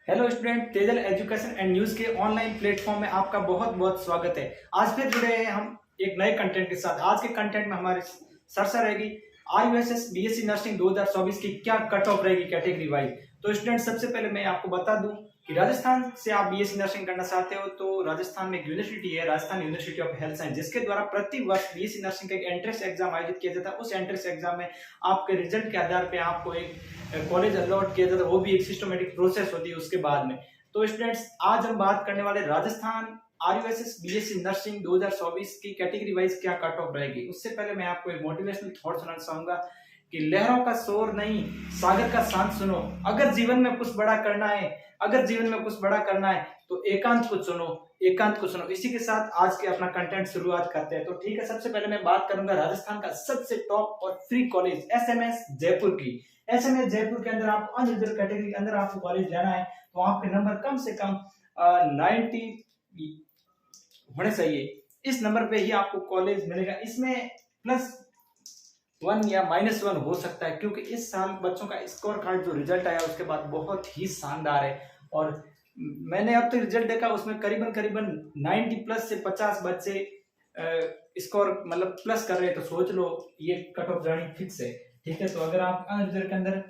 Hello student, Tejal education and news के online platform में आपका बहुत बहुत स्वागत है। आज फिर जुड़े हैं हम एक नए कंटेंट के साथ। आज के कंटेंट में हमारी चर्चा रहेगी आईयूएसएस बीएससी नर्सिंग 2024 की क्या कट ऑफ रहेगी कैटेगरी वाइज। तो स्टूडेंट, सबसे पहले मैं आपको बता दूं कि राजस्थान से आप बीएससी नर्सिंग करना चाहते हो तो राजस्थान में एक यूनिवर्सिटी है, Rajasthan university of health science, जिसके द्वारा प्रति वर्ष बीएससी नर्सिंग का एक एंट्रेंस एग्जाम आयोजित किया जाता है। उस एंट्रेंस एग्जाम में आपके रिजल्ट के आधार पर आपको एक कॉलेज अलॉट किया जाता है, वो भी एक सिस्टमेटिक प्रोसेस होती है उसके बाद में। तो स्टूडेंट्स, आज हम बात करने वाले राजस्थान आरयूएसएस बीएससी नर्सिंग 2024 की कैटेगरी वाइज क्या कट ऑफ रहेगी। उससे पहले मैं आपको एक मोटिवेशनल थॉट सुनाना चाहूंगा कि लहरों का शोर नहीं, सागर का शांत सुनो। अगर जीवन में कुछ बड़ा करना है, अगर जीवन में कुछ बड़ा करना है तो एकांत को चुनो, एकांत को सुनो। इसी के साथ आज के अपना कंटेंट शुरुआत करते हैं। तो ठीक है, सबसे पहले मैं बात करूंगा राजस्थान का सबसे टॉप और फ्री कॉलेज एसएमएस जयपुर की। एसएमएस जयपुर के अंदर आप अनरिजर्व कैटेगरी के अंदर आपको कॉलेज लेना है तो आपके नंबर कम से कम 90 होने चाहिए। इस नंबर पे ही आपको कॉलेज मिलेगा। इसमें +1 या -1 हो सकता है, क्योंकि इस साल बच्चों का स्कोर कार्ड जो रिजल्ट आया उसके बाद बहुत ही शानदार है। और मैंने अब तक रिजल्ट देखा, उसमें करीबन करीबन 90 प्लस से 50 बच्चे स्कोर मतलब प्लस कर रहे हैं। तो सोच लो ये कट ऑफ जानी फिक्स है। ठीक है, तो अगर आप रिजल्ट के अंदर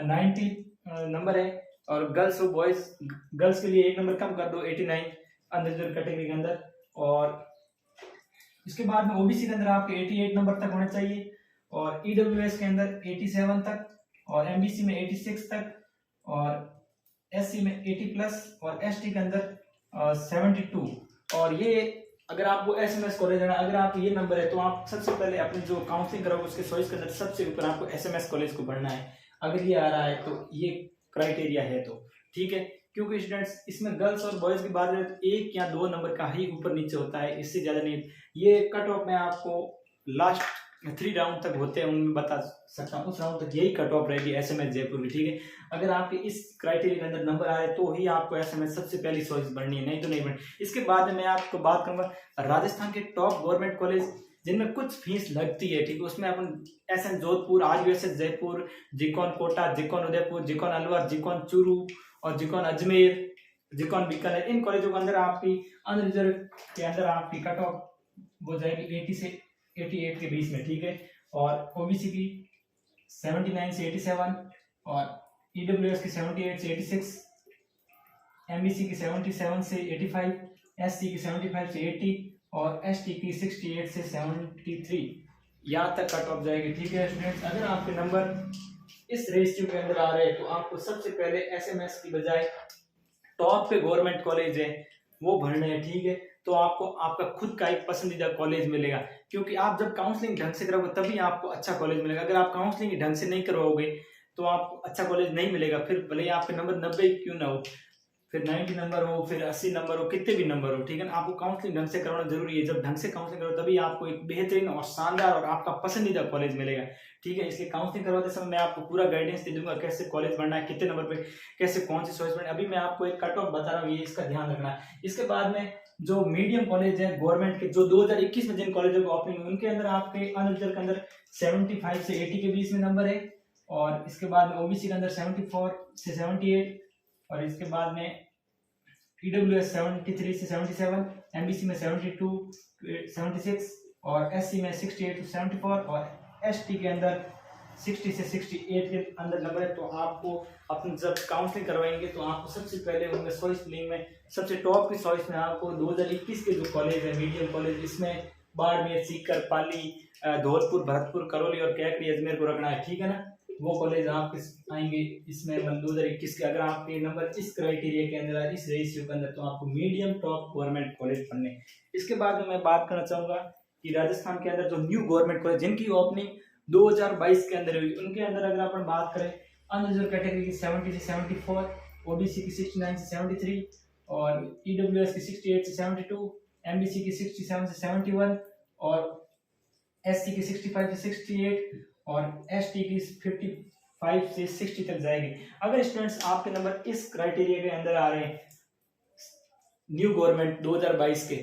90 नंबर है और गर्ल्स और बॉयज, गर्ल्स के लिए एक नंबर कम कर दो 89 अनरिजर्व कैटेगरी के अंदर, और इसके बाद में ओबीसी के अंदर आपके 88 नंबर तक होने चाहिए, और ईडब्ल्यूएस के अंदर 87 तक, और एमबीसी में 86 तक, और एससी में 80 प्लस, और एसटी के अंदर 72। और ये अगर आपको एसएमएस कॉलेज जाना, अगर आप ये नंबर है तो आप सबसे पहले अपनी जो काउंसलिंग करोगे उसके चॉइस के अंदर सबसे ऊपर आपको एसएमएस कॉलेज को भरना है। अगर ये आ रहा है तो ये क्राइटेरिया है तो ठीक है, क्योंकि स्टूडेंट्स इसमें गर्ल्स और बॉयज की बात करें तो 1 या 2 नंबर का ही ऊपर नीचे होता है, इससे ज्यादा नहीं। ये कट ऑफ में आपको लास्ट 3 राउंड तक होते हैं उनमें बता सकता हूँ, उस राउंड तक यही कट ऑफ रहेगी एसएमएस जयपुर की। ठीक है, अगर आपके इस क्राइटेरिया के अंदर नंबर आए तो ही आपको एसएमएस सबसे पहली चॉइस बढ़नी है, नहीं तो नहीं बढ़नी। इसके बाद में मैं आपको बात करूंगा राजस्थान के टॉप गवर्नमेंट कॉलेज जिनमें कुछ फीस लगती है। ठीक है, उसमें अपन एसएन जोधपुर, आरयूएसएस जयपुर, जिकॉन कोटा, जिकॉन उदयपुर, जिकॉन अलवर, जिकॉन चूरू और जिकॉन अजमेर, जिकॉन बीकानेर, इन कॉलेजों के अंदर आपकी अनरिजर्व के अंदर आपकी कट ऑफ हो जाएगी 80 से 88 के बीच में। ठीक है, और ओबीसी की 79 से 87, और ईडब्ल्यूएस की 78 से 86, एमबीसी की 77 से 85, एससी की 75 से 80, और एसटी की 68 से 73, यहाँ तक कट ऑफ जाएगी। ठीक है स्टूडेंट्स, अगर आपके नंबर इस रेशियो के अंदर आ रहे हैं तो आपको सबसे पहले एसएमएस की बजाय टॉप पे गवर्नमेंट कॉलेज है वो भरने हैं। ठीक है, तो आपको आपका खुद का एक पसंदीदा कॉलेज मिलेगा, क्योंकि आप जब काउंसलिंग ढंग से करोगे तभी आपको अच्छा कॉलेज मिलेगा। अगर आप काउंसलिंग ढंग से नहीं करवाओगे तो आपको अच्छा कॉलेज नहीं मिलेगा। फिर भले ही आपके नंबर 90 क्यों ना हो, फिर 90 नंबर हो, फिर 80 नंबर हो, कितने भी नंबर हो, ठीक है ना, आपको काउंसलिंग ढंग से करवाना जरूरी है। जब ढंग से काउंसलिंग करो तभी आपको एक बेहतरीन और शानदार और आपका पसंदीदा कॉलेज मिलेगा। ठीक है, इसलिए काउंसलिंग करवाते समय मैं आपको पूरा गाइडेंस दे दूंगा, कैसे कॉलेज बढ़ना है, कितने नंबर पे कैसे कौन सी चॉइस बढ़ना है। अभी मैं आपको एक कट ऑफ बता रहा हूँ, ये इसका ध्यान रखना है। इसके बाद में जो मीडियम कॉलेज है गवर्नमेंट के, जो 2021 में जिन कॉलेजों को ओपनिंग, उनके अंदर आपके अनरिजर्व के अंदर 75 से 80 के बीच में नंबर है, और इसके बाद में ओबीसी के अंदर 74 से 78, और इसके बाद में ईडब्ल्यूएस 73 से 77, एमबीसी में 72 76, और एससी में 68 to 74, और एसटी के अंदर 60 से 68 के अंदर नंबर है। तो आपको अपनी जब काउंसलिंग करवाएंगे तो आपको सबसे पहले उनमें चॉइस लिंग में सबसे टॉप की चॉइस में आपको 2021 के जो कॉलेज है मीडियम कॉलेज, इसमें बाड़मेर, सीकर, पाली, धौलपुर, भरतपुर, करौली और कैकड़ी, अजमेर को रखना है। ठीक है ना, वो कॉलेज आप आएंगे इसमें 2021 के। अगर आपके नंबर इस क्राइटेरिया के अंदर है, इस रेशियो के अंदर, तो आपको मीडियम टॉप गवर्नमेंट कॉलेज पढ़ने। इसके बाद में मैं बात करना चाहूंगा कि राजस्थान के अंदर जो न्यू गवर्नमेंट कॉलेज जिनकी ओपनिंग 2022 के अंदर हुई, उनके अंदर अगर अपन बात करें अनरिजर्व कैटेगरी की 70 से 74, ओबीसी की 69 से 73, और ईडब्ल्यूएस की 68 से 72, एमबीसी की 67 से 71, और एससी की 65 से 68, और एसटी की 55 से 60 तक जाएगी। अगर स्टूडेंट्स आपके नंबर इस क्राइटेरिया के अंदर आ रहे हैं न्यू गवर्नमेंट 2022 के,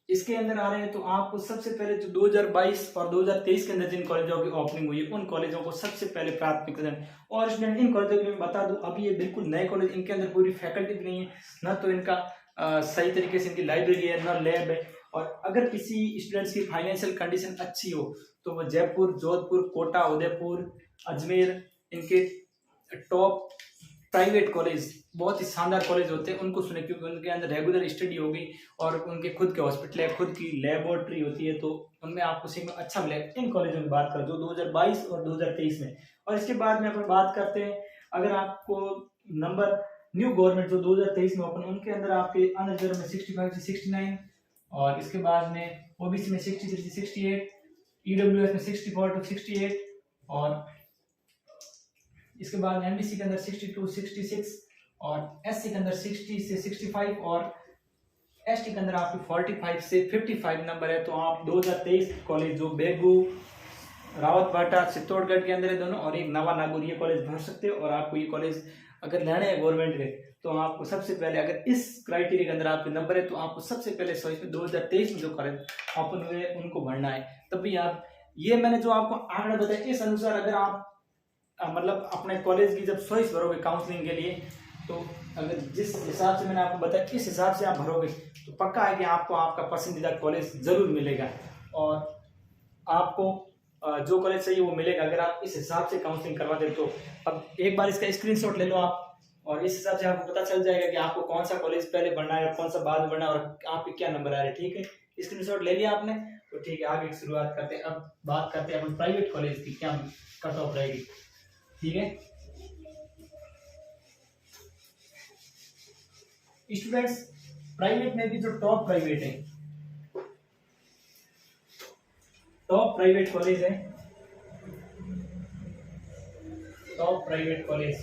इसके अंदर आ रहे हैं तो आपको सबसे पहले जो 2022 और 2023 के अंदर जिन कॉलेजों की ओपनिंग हुई है उन कॉलेजों को सबसे पहले प्राथमिकता दें। और स्टूडेंट इन कॉलेजों के लिए मैं बता दूं अभी ये बिल्कुल नए कॉलेज, इनके अंदर पूरी फैकल्टी भी नहीं है, ना तो इनका सही तरीके से इनकी लाइब्रेरी है, ना लैब है। और अगर किसी स्टूडेंट्स की फाइनेंशियल कंडीशन अच्छी हो तो वो जयपुर, जोधपुर, कोटा, उदयपुर, अजमेर, इनके टॉप प्राइवेट कॉलेज, बहुत ही शानदार कॉलेज होते हैं, उनको सुने, क्योंकि उनके अंदर रेगुलर स्टडी होगी और उनके खुद के हॉस्पिटल है, खुद की लेबोरेटरी होती है, तो उनमें आपको सीखना अच्छा मिलेगा। इन कॉलेजों की बात करें जो 2022 और 2023 में। और इसके बाद में अपन बात करते हैं, अगर आपको नंबर न्यू गवर्नमेंट जो 2023 में ओपन, उनके अंदर आपके अनरिजर्व में 65 से 69, और इसके बाद में ओबीसी में 63 से 68, ईडब्ल्यूएस में 64 टू 68, और इसके बाद एमबीसी के अंदर 62 66, और एससी के अंदर 60 से 65, और एसटी के अंदर आपकी 45 से 55 नंबर है। तो आप 2023 कॉलेज जो बेगू, रावतबाटा, चित्तौड़गढ़ के अंदर है दोनों, और एक नवा नागौर, ये कॉलेज भर सकते हो। और आपको ये कॉलेज अगर लेने हैं गवर्नमेंट के तो आपको सबसे पहले, अगर इस क्राइटेरिया के अंदर आपके नंबर है तो आपको सबसे पहले 2023 में जो कॉलेज ओपन हुए उनको भरना है। तभी आप, ये मैंने जो आपको आंकड़ा बताया इस अनुसार अगर आप मतलब अपने कॉलेज की जब चॉइस भरोगे काउंसलिंग के लिए, तो अगर जिस हिसाब से मैंने आपको बताया इस हिसाब से आप भरोगे तो पक्का है कि आपको आपका पसंदीदा कॉलेज जरूर मिलेगा, और आपको जो कॉलेज चाहिए वो मिलेगा अगर आप इस हिसाब से काउंसलिंग करवा दे। तो अब एक बार इसका स्क्रीनशॉट ले लो आप, और इस हिसाब से आपको पता चल जाएगा कि आपको कौन सा कॉलेज पहले बढ़ना है, कौन सा बाद में बढ़ना है, और आपके क्या नंबर आ रहे हैं। ठीक है, स्क्रीनशॉट ले लिया आपने, तो ठीक है, आगे की शुरुआत करते हैं। अब बात करते हैं अपन प्राइवेट कॉलेज की क्या कट ऑफ रहेगी। ठीक है स्टूडेंट्स, प्राइवेट में भी जो टॉप प्राइवेट है, टॉप प्राइवेट कॉलेज है, top private college,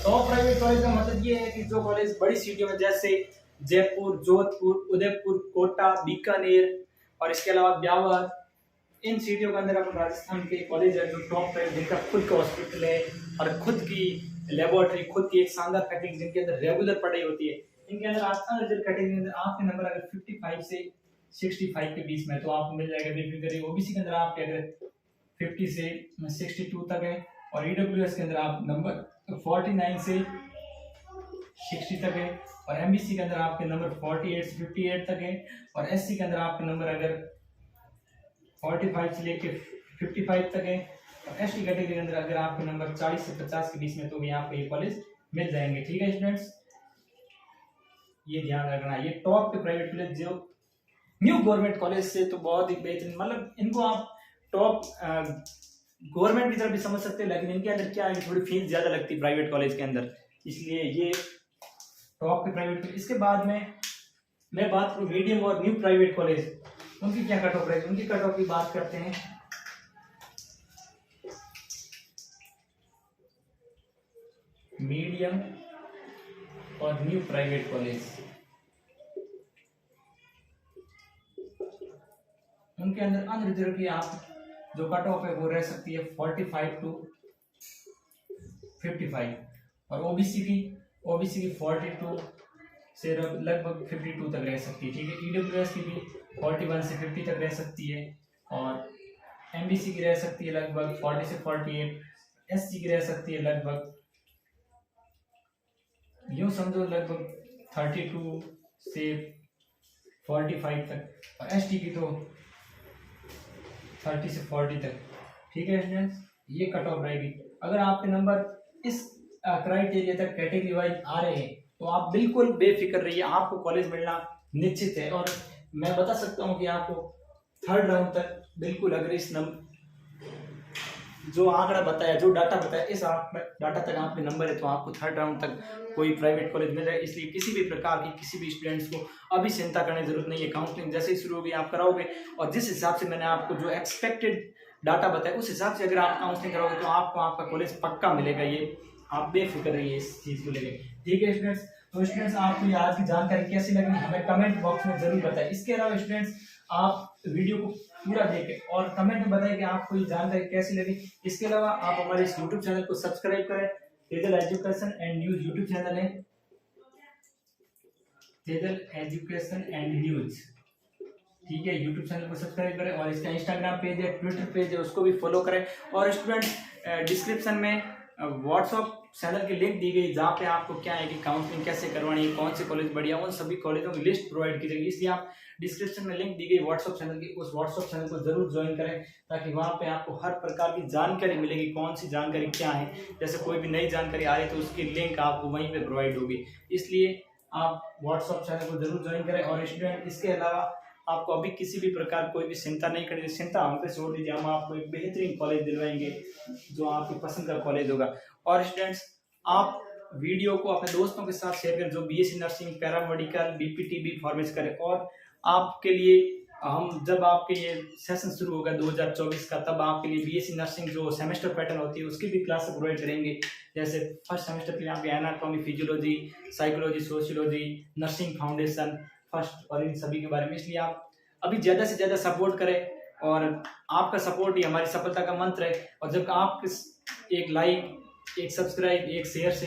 top private college का मतलब ये है कि जो कॉलेज बड़ी सिटियों में जैसे जयपुर, जोधपुर, उदयपुर, कोटा, बीकानेर और इसके अलावा ब्यावर, इन सिटियों के अंदर अपन राजस्थान के कॉलेज है जो टॉप प्राइवेट, जिनका खुद का हॉस्पिटल है और खुद की लेबोरेटरी, खुद की एक शानदार फैकल्टी, जिनके अंदर रेगुलर पढ़ाई होती है, इनके अंदर आपका कैटेगरी के अंदर आपके नंबर अगर 55 से 65 के बीच में तो आपको मिल जाएगा बेफिक्र। ओबीसी के अंदर आपके अगर 50 से 62 तक है, और ईडब्ल्यूएस के अंदर आप नंबर 49 से 60 तक है, और एमबीसी के अंदर आपके नंबर 48 से 58 तक है, और एससी के अंदर आपके नंबर अगर 45 से लेके 55 तक है, और एसटी कैटेगरी के अंदर अगर आपके नंबर 40 से 50 के बीच में तो भी आपको ये कॉलेज मिल जाएंगे। ठीक है स्टूडेंट्स, ये ध्यान रखना। ये टॉप के प्राइवेट कॉलेज जो न्यू गवर्नमेंट कॉलेज से तो बहुत ही बेहतरीन, मतलब इनको आप टॉप गवर्नमेंट की तरफ भी समझ सकते हैं, लेकिन इनके अंदर क्या है, थोड़ी फीस ज्यादा लगती है प्राइवेट कॉलेज के अंदर, इसलिए ये टॉप के प्राइवेट। इसके बाद में मैं बात करूँ मीडियम और न्यू प्राइवेट कॉलेज, उनकी क्या कट ऑफ रहेगी, उनकी कट ऑफ की बात करते हैं। मीडियम और न्यू प्राइवेट कॉलेज, उनके अंदर अनरिजर्व की आप जो कट ऑफ है वो रह सकती है 45 टू 55, और ओबीसी की 42 से लगभग 52 तक रह सकती है। ठीक है, ईडब्ल्यूएस की भी 41 से 50 तक रह सकती है, और एमबीसी की रह सकती है लगभग 40 से 48, एससी की रह सकती है लगभग, यूं समझो लगभग 32 से 45 तक, और एसटी की तो 30 से 40 तक। ठीक है स्टूडेंट्स, ये कट ऑफ रहेगी। अगर आपके नंबर इस क्राइटेरिया तक कैटेगरी वाइज आ रहे हैं तो आप बिल्कुल बेफिक्र रहिए, आपको कॉलेज मिलना निश्चित है। और मैं बता सकता हूँ कि आपको थर्ड राउंड तक बिल्कुल, अगर इस जो आंकड़ा बताया, जो डाटा बताया, इस डाटा तक आपके नंबर है तो आपको थर्ड राउंड तक कोई प्राइवेट कॉलेज मिल जाए। इसलिए किसी भी प्रकार की किसी भी स्टूडेंट्स को अभी चिंता करने की जरूरत नहीं है। काउंसलिंग जैसे ही शुरू होगी आप कराओगे, और जिस हिसाब से मैंने आपको जो एक्सपेक्टेड डाटा बताया उस हिसाब से अगर आप काउंसलिंग कराओगे तो आपको आपका कॉलेज पक्का मिलेगा। ये आप बेफिक्र रहिए इस चीज़ को लेकर। ठीक है स्टूडेंट्स, तो स्टूडेंट्स आपको ये आज की जानकारी कैसी लगी हमें कमेंट बॉक्स में जरूर बताएं। इसके अलावा स्टूडेंट्स आप वीडियो को पूरा देखें और कमेंट में बताएं कि आपको ये जानकारी कैसी लगी। इसके अलावा आप हमारे इस यूट्यूब चैनल को सब्सक्राइब करें, Tejal education and news YouTube channel है। तेजल एजुकेशन एंड न्यूज, ठीक है। यूट्यूब चैनल को सब्सक्राइब करें और इसका इंस्टाग्राम पेज है, ट्विटर पेज है, उसको भी फॉलो करें। और स्टूडेंट डिस्क्रिप्शन में व्हाट्सअप चैनल की लिंक दी गई, जहाँ पे आपको क्या है कि काउंसलिंग कैसे करवानी है, कौन से कॉलेज बढ़िया, उन सभी कॉलेजों की लिस्ट प्रोवाइड की जाएगी। इसलिए आप डिस्क्रिप्शन में लिंक दी गई व्हाट्सअप चैनल की, उस व्हाट्सअप चैनल को जरूर ज्वाइन करें, ताकि वहाँ पे आपको हर प्रकार की जानकारी मिलेगी, कौन सी जानकारी क्या है। जैसे कोई भी नई जानकारी आ रही है तो उसकी लिंक आपको वहीं पे प्रोवाइड होगी। इसलिए आप व्हाट्सअप चैनल को जरूर ज्वाइन करें। और स्टूडेंट इसके अलावा आपको अभी किसी भी प्रकार कोई भी चिंता नहीं करनी, चिंता हम पे छोड़ दीजिए, हम आपको एक बेहतरीन कॉलेज दिलवाएंगे जो आपकी पसंद का कॉलेज होगा। और स्टूडेंट्स आप वीडियो को अपने दोस्तों के साथ शेयर करें जो बीएससी नर्सिंग, पैरामेडिकल, बीपीटीबी फार्मेसी करें। और आपके लिए हम जब आपके ये सेशन शुरू होगा 2024 का, तब आपके लिए बीएससी नर्सिंग जो सेमेस्टर पैटर्न होती है उसकी भी क्लास प्रोवाइड करेंगे। जैसे फर्स्ट सेमेस्टर के लिए आपके anatomy, physiology, psychology, sociology, nursing foundation first, और इन सभी के बारे में। इसलिए आप अभी ज़्यादा से ज़्यादा सपोर्ट करें, और आपका सपोर्ट ही हमारी सफलता का मंत्र है। और जब आप एक लाइक, एक सब्सक्राइब, एक शेयर से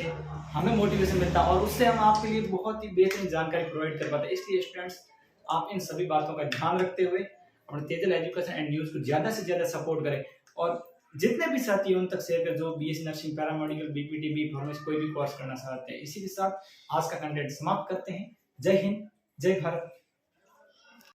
हमें मोटिवेशन मिलता है, और उससे हम आपके लिए बहुत ही बेहतरीन जानकारी प्रोवाइड कर पाते हैं। इसलिए स्टूडेंट्स आप इन सभी बातों का ध्यान रखते हुए अपने तेजल एजुकेशन एंड न्यूज़ को ज़्यादा से ज़्यादा सपोर्ट करें, और जितने भी साथी हैं उन तक शेयर करें जो बीएससी नर्सिंग, पैरामेडिकल, बीपीटीबी, फार्मेसी कोई भी कोर्स करना चाहते हैं। इसी के साथ आज का कंटेंट समाप्त करते हैं। जय हिंद, जय भारत।